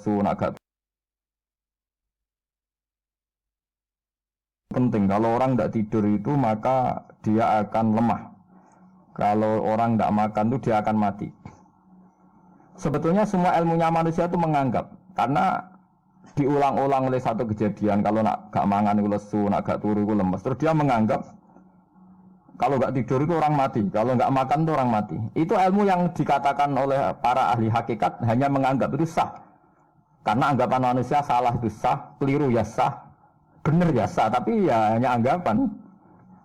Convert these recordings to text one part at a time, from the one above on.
lesu, nak gak penting. Kalau orang tidak tidur itu maka dia akan lemah. Kalau orang tidak makan itu dia akan mati. Sebetulnya semua ilmunya manusia itu menganggap, karena diulang-ulang oleh satu kejadian, kalau nak gak mangan itu lesu, nak gak turu itu lemes, terus dia menganggap kalau gak tidur itu orang mati, kalau gak makan itu orang mati. Itu ilmu yang dikatakan oleh para ahli hakikat hanya menganggap itu sah, karena anggapan manusia salah itu sah, keliru ya sah, benar ya sah, tapi ya hanya anggapan.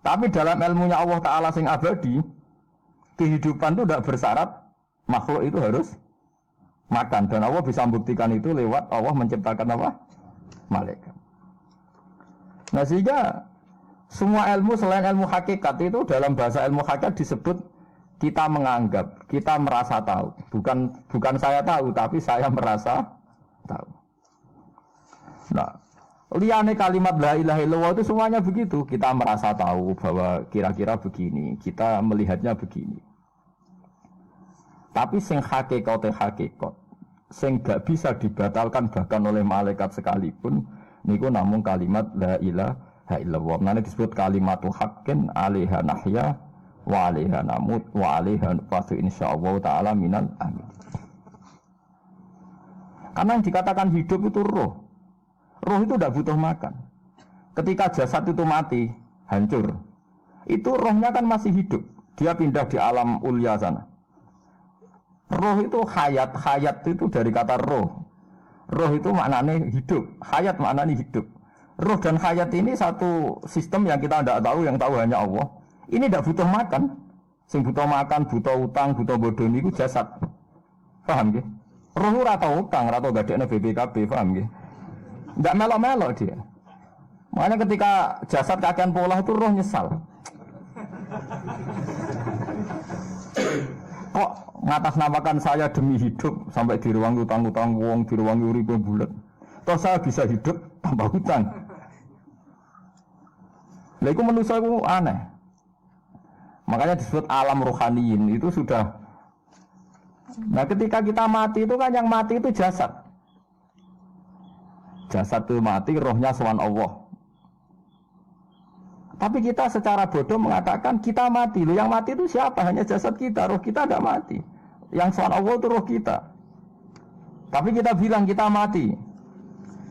Tapi dalam ilmunya Allah Ta'ala sing abadi, kehidupan itu tidak bersyarat makhluk itu harus makan, dan Allah bisa membuktikan itu lewat Allah menciptakan apa? Malaikat. Nah sehingga semua ilmu selain ilmu hakikat itu dalam bahasa ilmu hakikat disebut kita menganggap, kita merasa tahu. Bukan saya tahu, tapi saya merasa tahu. Nah, liane kalimat la ilaha illallah itu semuanya begitu. Kita merasa tahu bahwa kira-kira begini, kita melihatnya begini. Tapi sing hakikat, sing gak bisa dibatalkan bahkan oleh malaikat sekalipun, niku namung kalimat la ilaha illallah. Nanti disebut kalimatu haqqin 'alaiha nahya wa 'alaiha namut wa 'alaiha nufatu insyaallah taala minal amin. Karena yang dikatakan hidup itu roh. Roh itu tidak butuh makan. Ketika jasad itu mati, hancur, itu rohnya kan masih hidup. Dia pindah di alam ulya sana. Roh itu hayat, hayat itu dari kata roh. Roh itu maknanya hidup, hayat maknanya hidup. Roh dan hayat ini satu sistem yang kita tidak tahu, yang tahu hanya Allah. Ini tidak butuh makan. Sing butuh makan, butuh utang, butuh bodoh itu jasad. Paham ya? Roh rata utang, rata gadeknya BPKB, paham ya? Tidak melok-melok dia. Makanya ketika jasad kakean pola itu roh nyesal. Kok ngatasnamakan saya demi hidup sampai diruangi utang-utang wong, diruangi uripe bulat. Toh saya bisa hidup tanpa hutang. Lah iku manusia itu aneh. Makanya disebut alam rohaniin itu sudah. Nah ketika kita mati itu kan yang mati itu jasad. Jasad itu mati, rohnya sowan Allah. Tapi kita secara bodoh mengatakan kita mati. Loh, yang mati itu siapa? Hanya jasad kita, roh kita tidak mati. Yang soal Allah itu roh kita. Tapi kita bilang kita mati.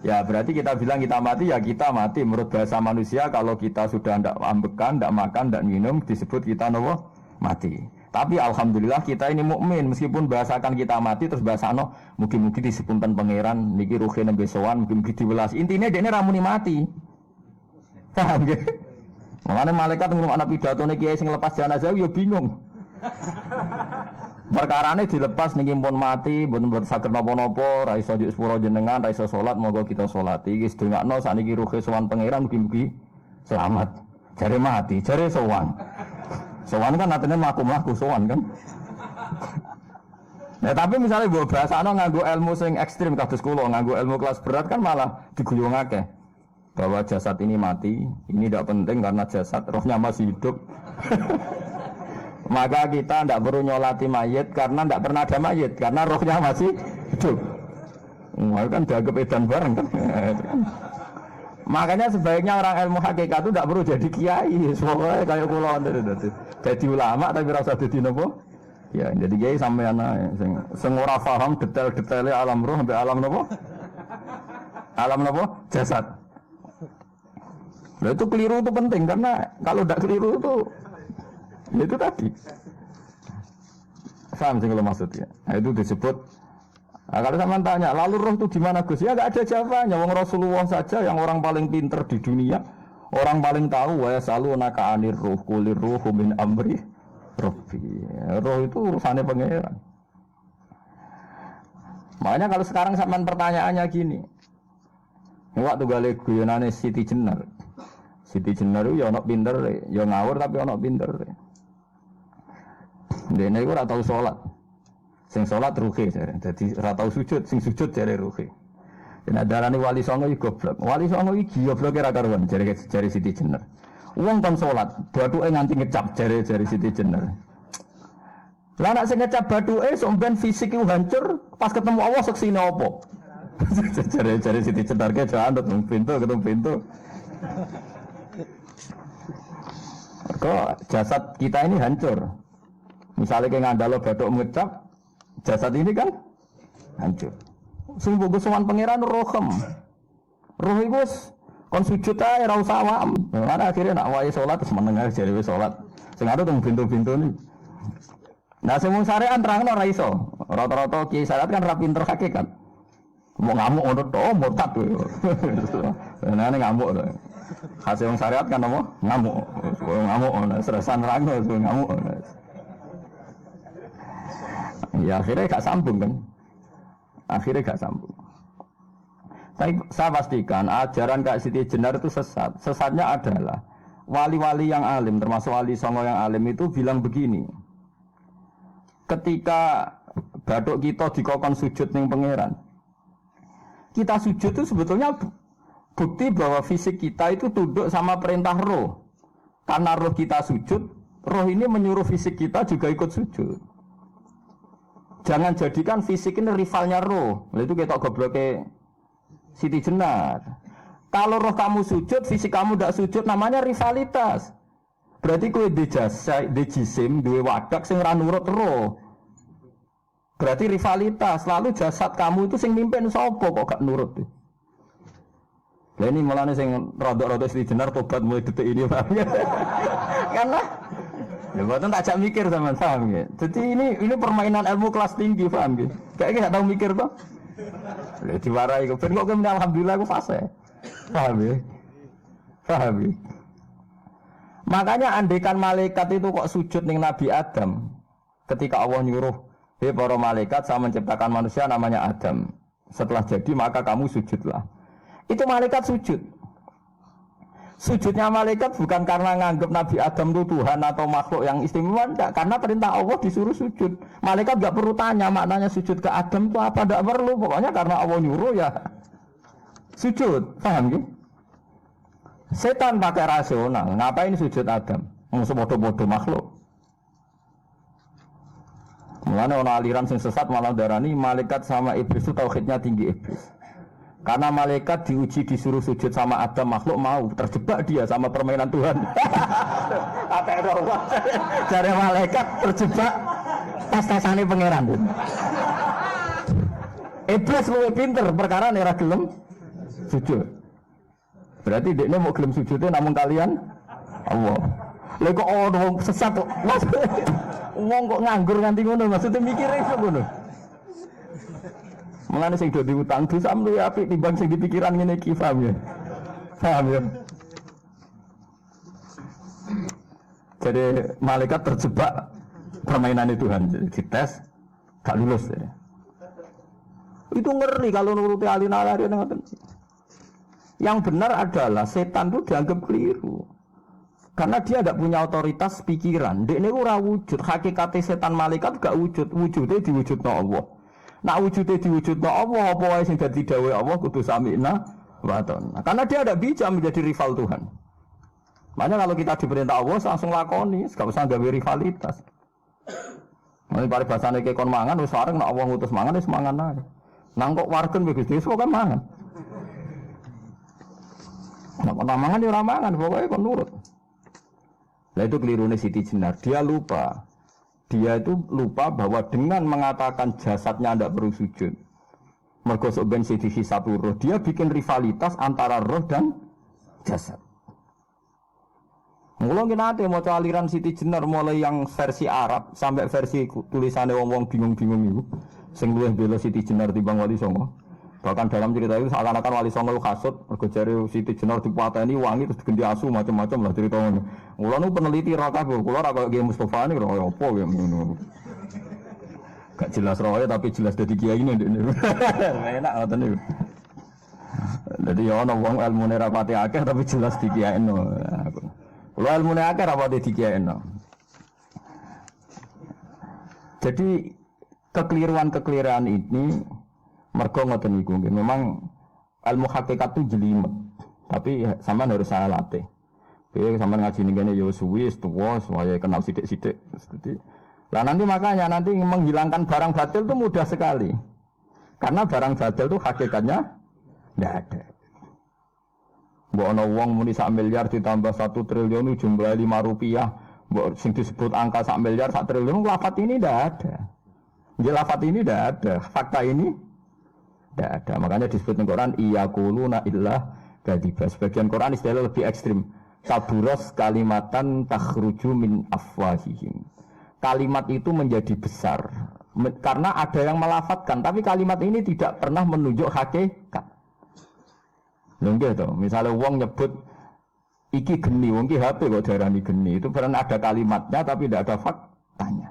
Ya berarti kita bilang kita mati, ya kita mati. Menurut bahasa manusia, kalau kita sudah tidak ambekan, tidak makan, tidak minum, disebut kita nopo mati. Tapi alhamdulillah kita ini mukmin, meskipun bahasakan kita mati, terus bahasano mungkin-mungkin disepunten pangeran, niki ruhe nembe sowan, mungkin diwelas. Intinya dia ini ramuni mati. Paham gak? Makanya malaikat ngurung anak pidato nih kiai sing lepas jenazah yo bingung. Perkarane dilepas niki pun mati, mboten saged napa-napa, ra iso njuk sepuro jenengan, ra iso salat, monggo kita salati. Iki sedengakno sakniki ruhe sowan pangeran mugi-mugi selamat. Jare mati, jare sowan. Sowan kan artinya mlaku-mlaku sowan kan. Nah tapi misalnya mbok bahasano nganggo ilmu sing ekstrim kados kula, nganggo ilmu kelas berat kan malah diguyung akeh. Bahwa jasad ini mati, ini tidak penting karena jasad rohnya masih hidup. Maka kita tidak perlu nyolati mayit karena tidak pernah ada mayit, karena rohnya masih hidup. Wah kan dianggap edan bareng kan. Makanya sebaiknya orang ilmu hakikat itu tidak perlu jadi kiai, soalnya kayak kula jadi ulama tapi rasa jadi nopo. Ya jadi kiai sampai anak sing ora paham detail-detailnya alam roh sampai alam nopo. Alam nopo? Jasad. Nah itu keliru itu penting karena kalau tidak keliru itu ya itu tadi. Paham sih kalau maksudnya. Nah, itu disebut. Nah, kalau sama tanya, lalu roh itu di mana Gus? Ya nggak ada jawabannya. Wong Rasulullah saja yang orang paling pinter di dunia, orang paling tahu wa yasalunaka anir ruh kulir ruhu min amri rabbi. Roh itu urusannya pangeran. Makanya kalau sekarang sampean pertanyaannya gini. Waktu gale guyonane Siti Jenar. Siti Jenar itu ya ono pinter, ya ngawur tapi ono pinter. Dene iku ora tau salat. Sing salat ruhe jare. Dadi ora tau sujud, sing sujud jare ruhe. Yen darani wali songo iki goblok. Wali songo iki gobloke ra karuan jare Siti Jenar. Wong kon salat, bathuke nganti ngecap jare Siti Jenar. Lah nek sing ngecap bathuke sampean fisik iku hancur, pas ketemu Allah seksine apa? Cari Siti Jenar ke jangan ketemu pintu. Kok jasad kita ini hancur. Misalnya kayak ngandalo bathuk ngecap, jasad ini kan hancur. Sing bogo sowan pangeran rohem. Roh iku kon sujud ae ora usah awam. Mana akhirnya nak wae salat terus meneng ae jare wis salat. Sing ado teng pintu-pintu ni. Nah semua syariat terangno ora iso. Rata-rata kiai syariat kan ora pinter hakikat. Mau ngamuk ngono to murtad kowe. Nah ngamuk to. Hasil wong syariat kan apa? Ngamuk. Ngamuk stresan nerangno ngamuk. Ya akhirnya gak sambung kan. Saya pastikan ajaran Kak Siti Jenar itu sesat. Sesatnya adalah wali-wali yang alim, termasuk wali songo yang alim itu bilang begini. Ketika bathuk kita dikokon sujud ning pangeran, kita sujud itu sebetulnya bukti bahwa fisik kita itu tunduk sama perintah roh. Karena roh kita sujud, roh ini menyuruh fisik kita juga ikut sujud. Jangan jadikan fisik ini rivalnya roh. Itu kita gobloknya Siti Jenar. Kalau roh kamu sujud, fisik kamu tidak sujud, namanya rivalitas. Berarti kowe di jisim, duwe wadak sing ra nurut roh. Berarti rivalitas. Lalu jasad kamu itu sing mimpin sapa kok gak nurut. Lah ini mulane sing rada-rada Siti Jenar tobat mulai detik ini, paham ya? Karena ya buatan tak ajak mikir sama paham ya. Jadi ini permainan ilmu kelas tinggi, paham ya? Kayaknya gak tahu mikir toh. Lah diwarai kok ben kok alhamdulillah aku fase. Paham ya? Makanya andekan malaikat itu kok sujud ning Nabi Adam ketika Allah nyuruh, "Hei para malaikat, saya menciptakan manusia namanya Adam. Setelah jadi maka kamu sujudlah." Itu malaikat sujud. Sujudnya malaikat bukan karena nganggap Nabi Adam itu Tuhan atau makhluk yang istimewa, enggak, karena perintah Allah disuruh sujud. Malaikat enggak perlu tanya maknanya sujud ke Adam itu apa, enggak perlu, pokoknya karena Allah nyuruh ya sujud, paham ya? Setan pakai rasional, ngapain sujud Adam? Musuh bodoh-bodoh makhluk. Mulane ana aliran sing sesat malah darani malaikat sama iblis itu tauhidnya tinggi iblis. Karena malaikat diuji disuruh sujud sama Adam, makhluk mau, terjebak dia sama permainan Tuhan. Apa Allah? Cari malaikat terjebak tes-tesane pangeran. Iblis luwih pinter perkara nek ora gelem sujud. Berarti dekne mau gelem sujudnya namun kalian Allah. Lha kok ono sesat kok. Wong kok nganggur nganti ngono, maksudnya mikire iso ngono. Mulane sing do diutang dosa mluwih apik timbang sing dipikiran ngene iki, paham ya? Paham ya? Jadi malaikat terjebak permainan Tuhan, jadi dites gak lulus ya. Itu ngeri kalau nuruti alin-alin ngoten. Yang benar adalah setan itu dianggap keliru. Karena dia tidak punya otoritas pikiran. Dia ini ora wujud, hakikate setan malaikat gak wujud, wujudnya diwujudno Allah. Nak wujudnya diwujudno Allah, apa wae sing dadi dawuh Allah kudu sami'na wa ta'na. Karena dia tidak bisa menjadi rival Tuhan. Makanya kalau kita diperintah Allah langsung lakoni, gak usah gawe rivalitas. Mane paribasane ke kon mangan wis sareng nek Allah ngutus mangan wis mangan ae. Nang kok wargen wis Gusti kok kan mangan. Nek kon mangan ya ora mangan, pokoke kon nurut. Lah itu kelirune Siti Jenar, dia lupa. Dia itu lupa bahwa dengan mengatakan jasadnya tidak perlu sujud, mergo sok ben sing dihisab roh, dia bikin rivalitas antara roh dan jasad. Mula nate maca aliran Siti Jenar mulai yang versi Arab sampai versi tulisane wong-wong bingung-bingung iku. Sing luwih bela Siti Jenar timbang Wali Songo. Bahkan dalam cerita itu seakan-akan Wali Songo kasut mergo jare Siti Jenar dipateni wangi terus digendi asu macam-macam lah cerita ngono. Mula nu peneliti ra kabeh, kula ra kaya Kiai Mustofa niku ora apa ya ngono. Gak jelas roe tapi jelas dadi kiai ini ndekne. Enak ngoten niku. Dadi ya ana wong ilmune ra pati akeh tapi jelas dikiyaino. Kula ilmune akeh ra pati dikiyaino. Jadi kekeliruan-kekeliruan ini mergo ngoten niku nggih. Memang ilmu hakikat itu jelimet. Tapi sampean harus saya latih. Oke, sampean ngaji ning kene ya suwi, tuwa, saya kenal sithik-sithik. Lah nanti makanya nanti menghilangkan barang batil itu mudah sekali. Karena barang badal itu hakikatnya tidak ada. Mbok ana wong muni 1 miliar ditambah 1 triliun jumlah 5 rupiah. Mbok sing disebut angka 1 miliar 1 triliun lafaz ini tidak ada. Jadi lafaz ini tidak ada. Fakta ini tidak ada. Makanya disebut di Quran iyaquluna illah kadzib. Sebagian Quran istilah lebih ekstrim. Kaburas kalimatan takhruju min afwahihim. Kalimat itu menjadi besar karena ada yang melafatkan, tapi kalimat ini tidak pernah menunjuk hakikat. Lho to, misalnya wong nyebut iki geni, wong iki HP kok diarani geni, itu pernah ada kalimatnya tapi tidak ada faktanya.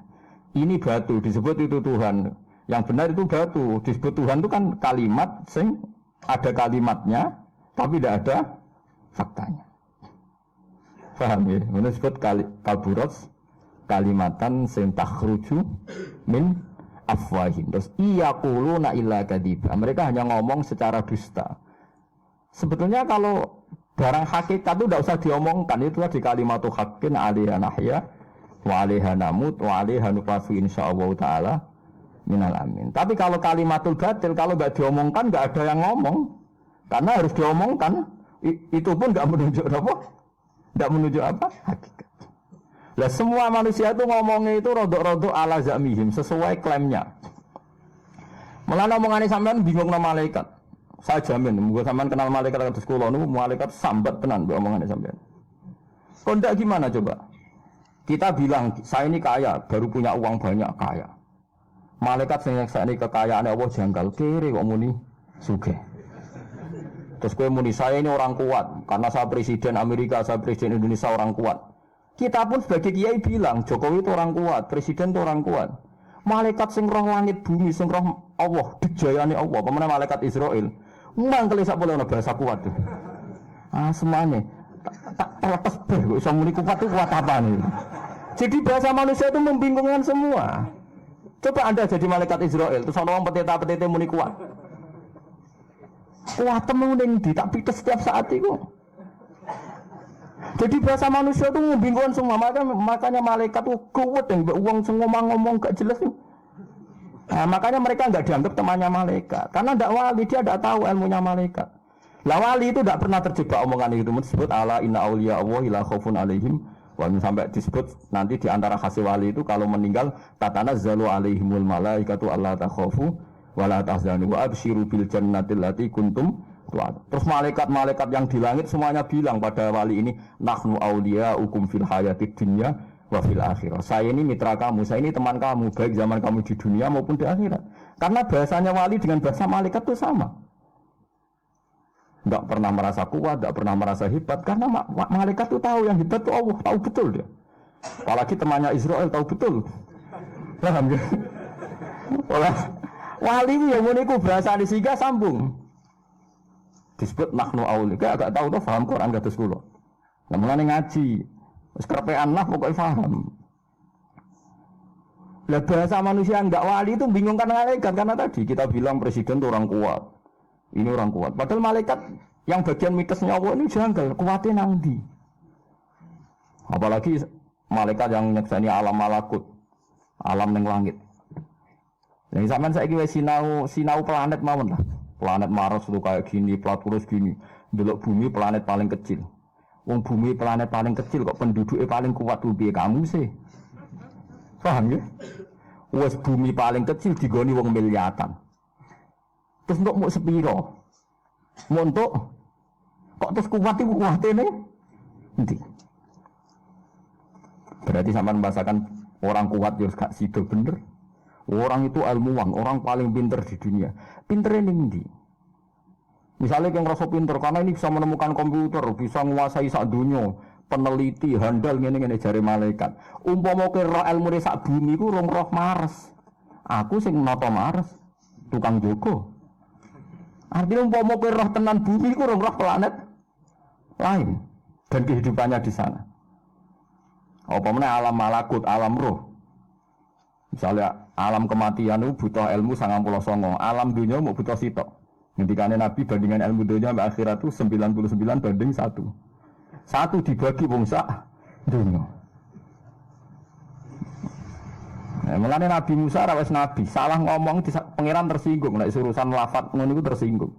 Ini batu disebut itu Tuhan. Yang benar itu batu, disebut Tuhan itu kan kalimat sing ada kalimatnya tapi tidak ada faktanya. Paham ya? Ini disebut kaburas kalimatan sing takhruju min afwahim. Terus iyaquluna illa kadzib. Mereka hanya ngomong secara dusta. Sebetulnya kalau barang hakikat itu tidak usah diomongkan, itu di kalimatu haqqin 'alaiha nahya wa 'alaiha namut wa 'alaiha nufasu insyaallah taala minal amin. Tapi kalau kalimatul batil kalau enggak diomongkan enggak ada yang ngomong. Karena harus diomongkan, itu pun enggak menunjuk apa? Enggak menunjuk apa? Hakikat. Lah semua manusia itu ngomongnya itu rodok-rodok ala zamihim sesuai klaimnya. Malah omongannya sampean bingung nama malaikat. Saya jamin, mungkin sampean kenal malaikat atau sekolah nu malaikat sambat tenan omongannya sampean. Kok ndak gimana coba? Kita bilang saya ini kaya, baru punya uang banyak kaya. Malaikat sing nyekseni kekayaan Allah janggal kere kok muni sugih. Terus kowe muni saya ini orang kuat karena saya presiden Amerika, saya presiden Indonesia orang kuat. Kita pun sebagai kiai bilang Jokowi itu orang kuat, presiden itu orang kuat. Malaikat sing roh langit bumi, sing roh Allah, dijayane Allah, pemene malaikat Israel. Mangkel sak boleh bahasa kuat tuh. Ah semuanya tak terlepas ber, kok iso muni kuat itu kuat apa nih? Jadi bahasa manusia itu membingungkan semua. Coba Anda jadi malaikat Israel, terus orang peteta-petete muni kuat. Kuat temen ning ndi tak pites setiap saat itu. Jadi bahasa manusia itu membingungkan semua. Makanya malaikat itu kuat yang uang ngomong gak jelas itu. Nah, makanya mereka enggak dianggap temannya malaikat. Karena tidak wali, dia tidak tahu ilmunya malaikat. Lah wali itu tidak pernah terjebak omongan itu. Disebut ala inna auliya Allahi la khaufun alaihim. Walaupun sampai disebut nanti di antara khasih wali itu kalau meninggal tatanazzalu alaihimul malaikatu alla takhafu wa la tahzanu wa absyiru bil jannatil lati kuntum. Terus malaikat-malaikat yang di langit semuanya bilang pada wali ini nahnu auliyaukum fil hayatid dunya wa fil akhirah. Saya ini mitra kamu, saya ini teman kamu baik zaman kamu di dunia maupun di akhirat. Karena bahasanya wali dengan bahasa malaikat itu sama. Enggak pernah merasa kuat, enggak pernah merasa hebat karena malaikat itu tahu yang hebat itu Allah, tahu betul dia. Apalagi temannya Israel tahu betul. Paham ya? Wali yang meniku bahasa disiga sambung. Disebut nahnu aulika agak tahu tuh paham Quran kados kula. Lah mulane ngaji. Wis kerepean lah pokoknya paham. Lah bahasa manusia enggak wali itu bingungkan malaikat karena tadi kita bilang presiden itu orang kuat. Ini orang kuat. Padahal malaikat yang bagian mitosnya Allah ini janggal, kuatnya nang ndi. Apalagi malaikat yang nyekseni alam malakut, alam ning langit. Yang sampean saiki wis sinau planet mawon lah. Planet Mars itu kayak gini, Platurus gini. Delok bumi planet paling kecil. Wong bumi planet paling kecil kok penduduknya paling kuat tuh piye kamu sih? Paham ya? Wes bumi paling kecil digoni wong miliatan. Terus untuk mau sepiro? Mau untuk kok terus kuat itu kuatnya nih? Nanti. Berarti sama membahasakan orang kuat ya gak sido bener. Orang itu ilmuwan, orang paling pinter di dunia. Pinternya nih. Misalnya yang ngerasa pinter karena ini bisa menemukan komputer, bisa menguasai sak dunia, peneliti, handal ngene-ngene jare malaikat. Umpama ke roh ilmu sak bumi ku rong roh Mars. Aku sing nata Mars, tukang jogo. Artinya umpama ke roh tenan bumi ku rong roh planet lain dan kehidupannya di sana. Apa meneh alam malakut, alam roh. Misalnya alam kematian itu butuh ilmu 99, alam dunia mau butuh sitok. Ngendikane Nabi bandingan ilmu dunia sampai akhirat itu 99 banding 1. 1 dibagi wong sak dunia. Mulane Nabi Musa ra wis nabi, salah ngomong pangeran tersinggung, nek urusan lafat ngono iku tersinggung.